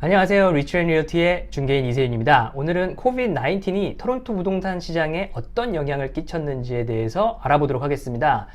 안녕하세요. 리치앤리얼티의 중개인 이세윤입니다. 오늘은 코비드-19이 토론토 부동산 시장에 어떤 영향을 끼쳤는지에 대해서 알아보도록 하겠습니다.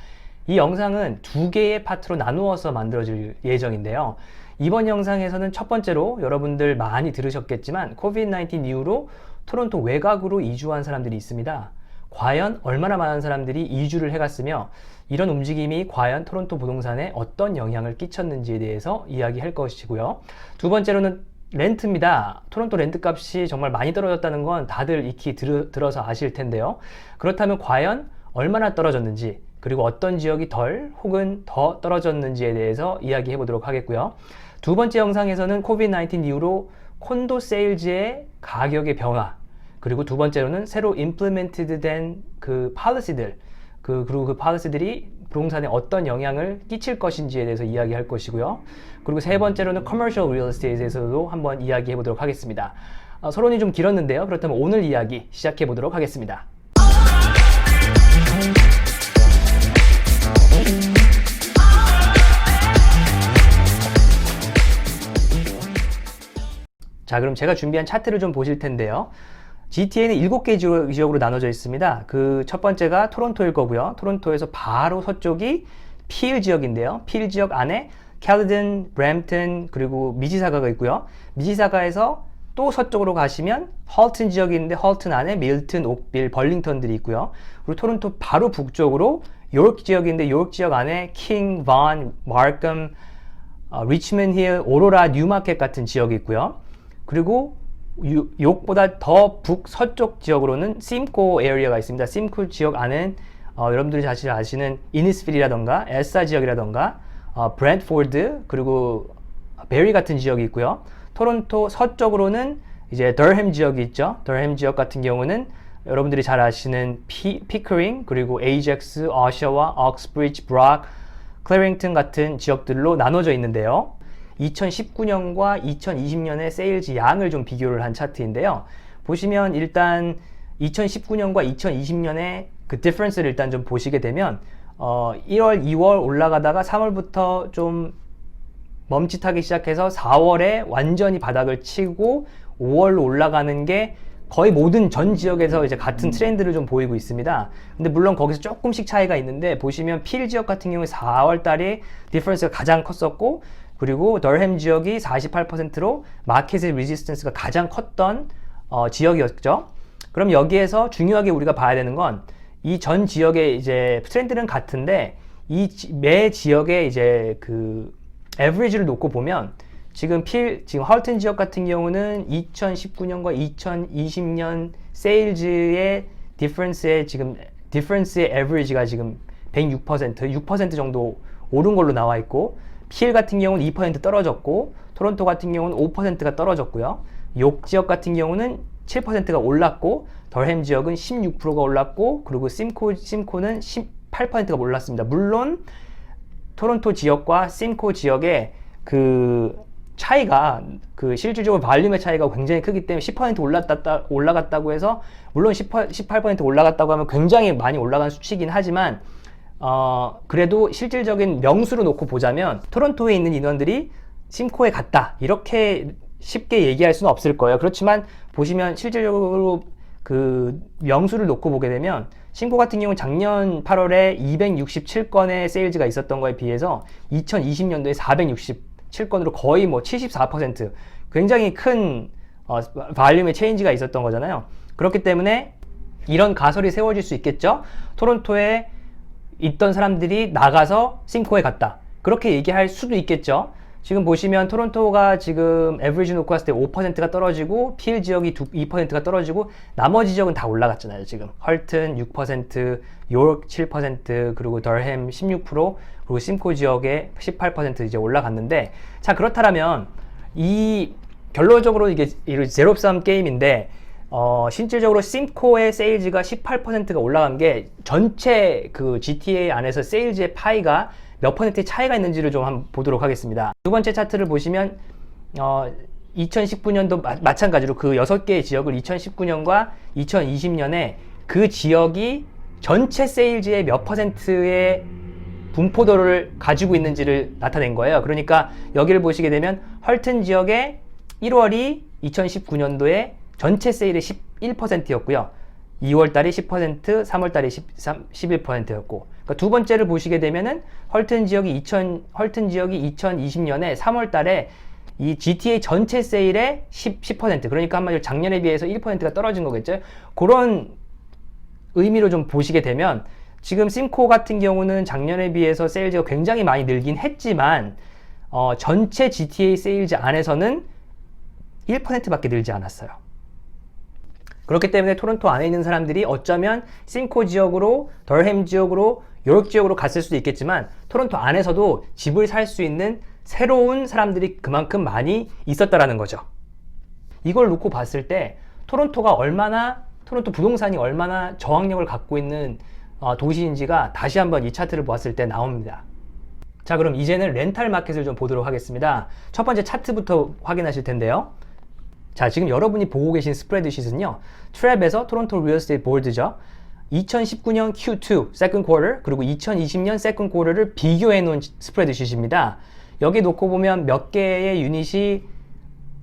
이 영상은 두 개의 파트로 나누어서 만들어질 예정인데요. 이번 영상에서는 첫 번째로 여러분들 많이 들으셨겠지만 코비드-19 이후로 토론토 외곽으로 이주한 사람들이 있습니다. 과연 얼마나 많은 사람들이 이주를 해갔으며 이런 움직임이 과연 토론토 부동산에 어떤 영향을 끼쳤는지에 대해서 이야기할 것이고요. 두 번째로는 렌트입니다. 토론토 렌트 값이 정말 많이 떨어졌다는 건 다들 익히 들어서 아실 텐데요. 그렇다면 과연 얼마나 떨어졌는지, 그리고 어떤 지역이 덜 혹은 더 떨어졌는지에 대해서 이야기해 보도록 하겠고요. 두 번째 영상에서는 코비드-19 이후로 콘도 세일즈의 가격의 변화, 그리고 두 번째로는 새로 임플리멘티드 된 그 팔리시들, 그리고 그 팔리시들이 부동산에 어떤 영향을 끼칠 것인지에 대해서 이야기할 것이고요. 그리고 세 번째로는 커머셜 리얼 에스테이트에서도 한번 이야기해 보도록 하겠습니다. 서론이 좀 길었는데요. 그렇다면 오늘 이야기 시작해 보도록 하겠습니다. 자, 그럼 제가 준비한 차트를 좀 보실 텐데요. GTA는 7개 지역으로 나눠져 있습니다. 그 첫 번째가 토론토일 거고요. 토론토에서 바로 서쪽이 필 지역인데요. 필 지역 안에 캘리든, 브램튼, 그리고 미시사가가 있고요. 미시사가에서 또 서쪽으로 가시면 헐튼 지역이 있는데 헐튼 안에 밀튼, 옥빌, 벌링턴들이 있고요. 그리고 토론토 바로 북쪽으로 요르크 지역인데 요르크 지역 안에 킹, 번, 마컴, 리치먼드 힐, 오로라, 뉴마켓 같은 지역이 있고요. 그리고 욕보다 더 북서쪽 지역으로는 심코 에리어가 있습니다. 심코 지역 안은 여러분들이 사실 아시는 이니스필이라던가 엘사 지역이라던가 브랜트포드, 그리고 베리 같은 지역이 있고요. 토론토 서쪽으로는 이제 덜햄 지역이 있죠. 덜햄 지역 같은 경우는 여러분들이 잘 아시는 피커링, 그리고 에이젝스, 어셔와 옥스브리지, 브락, 클래링턴 같은 지역들로 나눠져 있는데요. 2019년과 2020년의 세일즈 양을 좀 비교를 한 차트인데요. 보시면 일단 2019년과 2020년의 그 디퍼런스를 일단 좀 보시게 되면 1월, 2월 올라가다가 3월부터 좀 멈칫하기 시작해서 4월에 완전히 바닥을 치고 5월로 올라가는 게 거의 모든 전 지역에서 이제 같은 트렌드를 좀 보이고 있습니다. 근데 물론 거기서 조금씩 차이가 있는데 보시면 필 지역 같은 경우에 4월 달에 디퍼런스가 가장 컸었고, 그리고 덜햄 지역이 48%로 마켓의 리지스턴스가 가장 컸던 지역이었죠. 그럼 여기에서 중요하게 우리가 봐야 되는 건 이 전 지역의 이제 트렌드는 같은데 이 매 지역의 이제 그 에버리지를 놓고 보면 지금 헐튼 지역 같은 경우는 2019년과 2020년 세일즈의 디퍼런스의 에버리지가 지금 6% 정도 오른 걸로 나와 있고, 필 같은 경우는 2% 떨어졌고, 토론토 같은 경우는 5%가 떨어졌고요. 욕 지역 같은 경우는 7%가 올랐고, 덜햄 지역은 16%가 올랐고, 그리고 심코는 18%가 올랐습니다. 물론 토론토 지역과 심코 지역의 그 차이가, 그 실질적으로 발륨의 차이가 굉장히 크기 때문에 10% 올라갔다고 해서, 물론 18% 올라갔다고 하면 굉장히 많이 올라간 수치이긴 하지만 그래도 실질적인 명수로 놓고 보자면 토론토에 있는 인원들이 심코에 갔다, 이렇게 쉽게 얘기할 수는 없을 거예요. 그렇지만 보시면 실질적으로 그 명수를 놓고 보게 되면 심코 같은 경우는 작년 8월에 267건의 세일즈가 있었던 거에 비해서 2020년도에 467건으로 거의 뭐 74% 굉장히 큰 발륨의 체인지가 있었던 거잖아요. 그렇기 때문에 이런 가설이 세워질 수 있겠죠. 토론토에 있던 사람들이 나가서 심코에 갔다, 그렇게 얘기할 수도 있겠죠. 지금 보시면 토론토가 지금 에버리지 놓고 봤을 때 5%가 떨어지고 필 지역이 2%가 떨어지고 나머지 지역은 다 올라갔잖아요. 지금 헐튼 6%, 요르크 7%, 그리고 덜햄 16%, 그리고 심코 지역에 18% 이제 올라갔는데, 자, 그렇다면 이 결론적으로 이게 제로섬 게임인데 실질적으로 심코의 세일즈가 18%가 올라간 게 전체 그 GTA 안에서 세일즈의 파이가 몇 퍼센트의 차이가 있는지를 좀 한번 보도록 하겠습니다. 두 번째 차트를 보시면 2019년도 마찬가지로 그 6개의 지역을 2019년과 2020년에 그 지역이 전체 세일즈의 몇 퍼센트의 분포도를 가지고 있는지를 나타낸 거예요. 그러니까 여기를 보시게 되면 헐튼 지역의 1월이 2019년도에 전체 세일의 11%였고요. 2월 달이 10%, 3월 달이 11%였고. 그러니까 두 번째를 보시게 되면은 헐튼 지역이 2020년에 3월 달에 이 GTA 전체 세일의 10%, 그러니까 한마디로 작년에 비해서 1%가 떨어진 거겠죠. 그런 의미로 좀 보시게 되면 지금 심코 같은 경우는 작년에 비해서 세일즈가 굉장히 많이 늘긴 했지만 전체 GTA 세일즈 안에서는 1%밖에 늘지 않았어요. 그렇기 때문에 토론토 안에 있는 사람들이 어쩌면 심코 지역으로, 덜햄 지역으로, 요렇 지역으로 갔을 수도 있겠지만 토론토 안에서도 집을 살 수 있는 새로운 사람들이 그만큼 많이 있었다라는 거죠. 이걸 놓고 봤을 때 토론토 부동산이 얼마나 저항력을 갖고 있는 도시인지가 다시 한번 이 차트를 보았을 때 나옵니다. 자, 그럼 이제는 렌탈 마켓을 좀 보도록 하겠습니다. 첫 번째 차트부터 확인하실 텐데요. 자, 지금 여러분이 보고 계신 스프레드쉿은요, 트랩에서 토론토 리얼 에스테이트 보드죠. 2019년 Q2, second quarter, 그리고 2020년 second quarter를 비교해 놓은 스프레드쉿입니다. 여기 놓고 보면 몇 개의 유닛이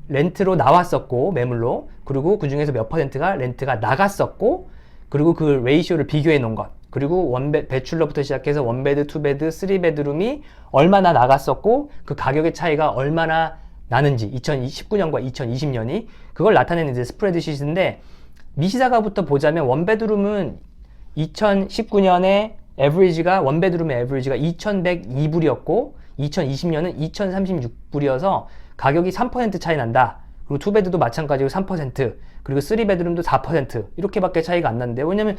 렌트로 나왔었고, 매물로, 그리고 그 중에서 몇 퍼센트가 렌트가 나갔었고, 그리고 그 레이쇼를 비교해 놓은 것, 그리고 배출러부터 시작해서 원베드, 투베드, 쓰리베드룸이 얼마나 나갔었고, 그 가격의 차이가 얼마나 나는지, 2019년과 2020년이 그걸 나타내는 이제 스프레드쉿인데, 미시사가부터 보자면 원베드룸은 2019년에 원베드룸의 에버리지가 2102불이었고 2020년은 2036불이어서 가격이 3% 차이 난다. 그리고 투베드도 마찬가지로 3%, 그리고 쓰리베드룸도 4% 이렇게밖에 차이가 안 났는데, 왜냐면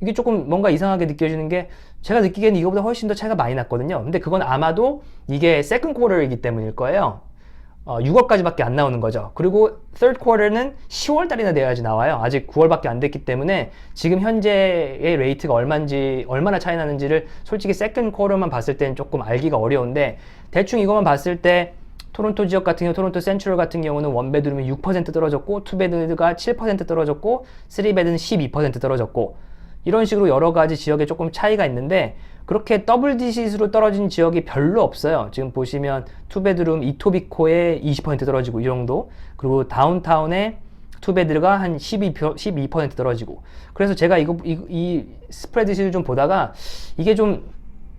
이게 조금 뭔가 이상하게 느껴지는 게, 제가 느끼기에는 이거보다 훨씬 더 차이가 많이 났거든요. 근데 그건 아마도 이게 세컨드 쿼터이기 때문일 거예요. 6월까지밖에 안 나오는 거죠. 그리고 third quarter는 10월 달이나 돼야지 나와요. 아직 9월밖에 안 됐기 때문에 지금 현재의 레이트가 얼마나 차이 나는지를 솔직히 second quarter만 봤을 때는 조금 알기가 어려운데, 대충 이것만 봤을 때 토론토 지역 같은 경우, 토론토 센트럴 같은 경우는 원베드룸이 6% 떨어졌고, 투베드가 7% 떨어졌고, 쓰리베드는 12% 떨어졌고, 이런 식으로 여러 가지 지역에 조금 차이가 있는데, 그렇게 더블 디짓으로 떨어진 지역이 별로 없어요. 지금 보시면 투베드룸 이토비코에 20% 떨어지고 이 정도, 그리고 다운타운에 투베드가 한 12% 떨어지고. 그래서 제가 이 스프레드शी트를 좀 보다가 이게 좀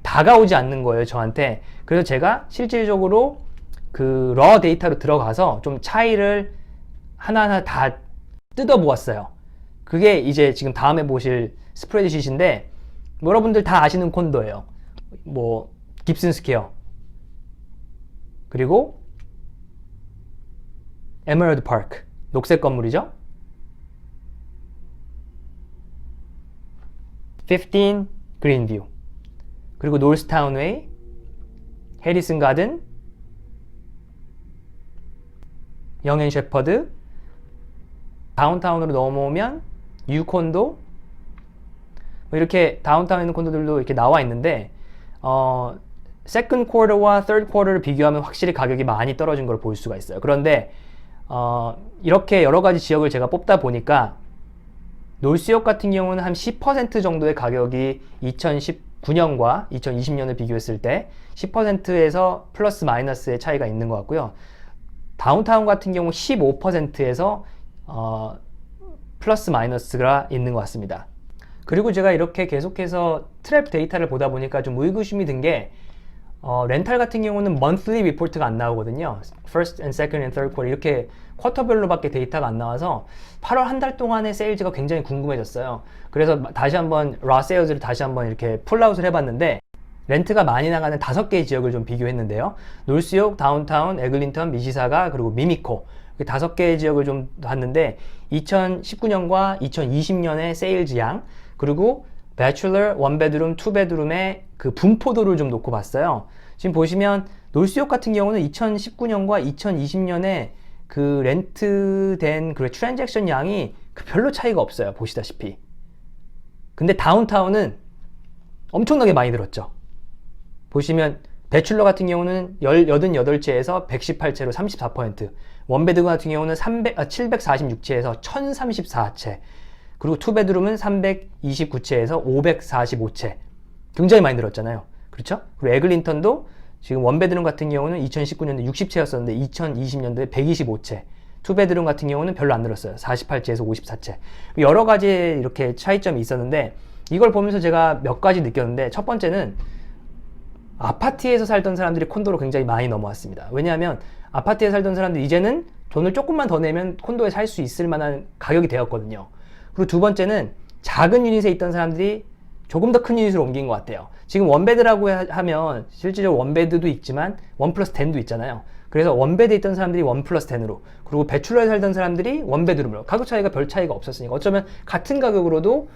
다가오지 않는 거예요, 저한테. 그래서 제가 실질적으로 그 러 데이터로 들어가서 좀 차이를 하나하나 다 뜯어 보았어요. 그게 이제 지금 다음에 보실 스프레드शी트인데, 여러분들 다 아시는 콘도예요. 뭐 깁슨 스퀘어, 그리고 에메랄드 파크, 녹색 건물이죠. 15 그린뷰, 그리고 노스타운 웨이, 해리슨 가든, 영앤 셰퍼드, 다운타운으로 넘어오면 유콘도, 이렇게 다운타운에 있는 콘도들도 이렇게 나와 있는데, 세컨드 쿼터와 third 쿼터를 비교하면 확실히 가격이 많이 떨어진 걸 볼 수가 있어요. 그런데 이렇게 여러 가지 지역을 제가 뽑다 보니까 놀스역 같은 경우는 한 10% 정도의 가격이 2019년과 2020년을 비교했을 때 10%에서 플러스 마이너스의 차이가 있는 것 같고요. 다운타운 같은 경우 15%에서 플러스 마이너스가 있는 것 같습니다. 그리고 제가 이렇게 계속해서 트랩 데이터를 보다 보니까 좀 의구심이 든 게, 렌탈 같은 경우는 monthly 리포트가 안 나오거든요. first and second and third quarter 이렇게 쿼터별로밖에 데이터가 안 나와서 8월 한 달 동안의 세일즈가 굉장히 궁금해졌어요. 그래서 다시 한번 raw sales를 다시 한번 이렇게 풀아웃을 해봤는데, 렌트가 많이 나가는 5개의 지역을 좀 비교했는데요. 놀스역, 다운타운, 에글린턴, 미시사가, 그리고 미미코, 5개의 지역을 좀 봤는데 2019년과 2020년의 세일즈 양, 그리고 배출러, 원베드룸, 투베드룸의 그 분포도를 좀 놓고 봤어요. 지금 보시면 놀스역 같은 경우는 2019년과 2020년에 그 렌트된 그 트랜잭션 양이 별로 차이가 없어요. 보시다시피. 근데 다운타운은 엄청나게 많이 늘었죠. 보시면 배출러 같은 경우는 88채에서 118채로 34%, 원베드 같은 경우는 746채에서 1034채, 그리고 투베드룸은 329채에서 545채. 굉장히 많이 늘었잖아요. 그렇죠? 그리고 에글린턴도 지금 원베드룸 같은 경우는 2019년도에 60채였었는데 2020년도에 125채. 투베드룸 같은 경우는 별로 안 늘었어요. 48채에서 54채. 여러 가지 이렇게 차이점이 있었는데 이걸 보면서 제가 몇 가지 느꼈는데 첫 번째는 아파트에서 살던 사람들이 콘도로 굉장히 많이 넘어왔습니다. 왜냐하면 아파트에 살던 사람들이 이제는 돈을 조금만 더 내면 콘도에 살 수 있을 만한 가격이 되었거든요. 그리고 두 번째는 작은 유닛에 있던 사람들이 조금 더 큰 유닛으로 옮긴 것 같아요. 지금 원베드라고 하면 실질적으로 원베드도 있지만 원 플러스 10도 있잖아요. 그래서 원베드에 있던 사람들이 원 플러스 10으로, 그리고 배출러에 살던 사람들이 원베드룸으로, 가격 차이가 별 차이가 없었으니까 어쩌면 같은 가격으로도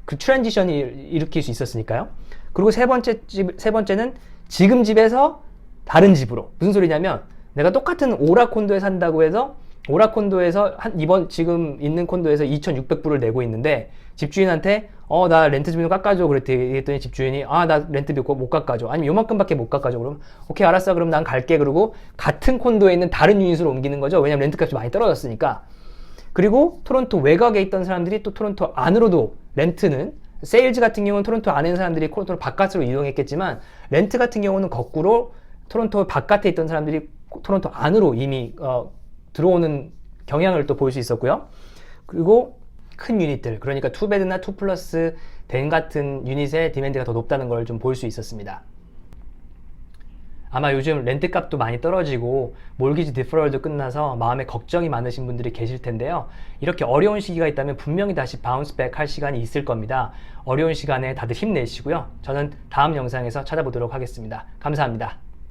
그 트랜지션이 일으킬 수 있었으니까요. 그리고 세 번째는 지금 집에서 다른 집으로. 무슨 소리냐면 내가 똑같은 오라 콘도에 산다고 해서 오라 콘도에서 이번 지금 있는 콘도에서 2,600불을 내고 있는데 집주인한테 나 렌트 좀 깎아줘 그랬더니 집주인이 나 렌트 못 깎아줘, 아니면 요만큼밖에 못 깎아줘. 그럼 오케이 알았어, 그럼 난 갈게. 그러고 같은 콘도에 있는 다른 유닛으로 옮기는 거죠. 왜냐면 렌트 값이 많이 떨어졌으니까. 그리고 토론토 외곽에 있던 사람들이 또 토론토 안으로도 렌트는, 세일즈 같은 경우는 토론토 안에 있는 사람들이 토론토 바깥으로 이동했겠지만 렌트 같은 경우는 거꾸로 토론토 바깥에 있던 사람들이 토론토 안으로 이미 들어오는 경향을 또 볼 수 있었고요. 그리고 큰 유닛들, 그러니까 2베드나 2 플러스 10 같은 유닛의 디맨드가 더 높다는 걸 좀 볼 수 있었습니다. 아마 요즘 렌트값도 많이 떨어지고 몰기지 디퍼럴도 끝나서 마음에 걱정이 많으신 분들이 계실 텐데요. 이렇게 어려운 시기가 있다면 분명히 다시 바운스백 할 시간이 있을 겁니다. 어려운 시간에 다들 힘내시고요. 저는 다음 영상에서 찾아보도록 하겠습니다. 감사합니다.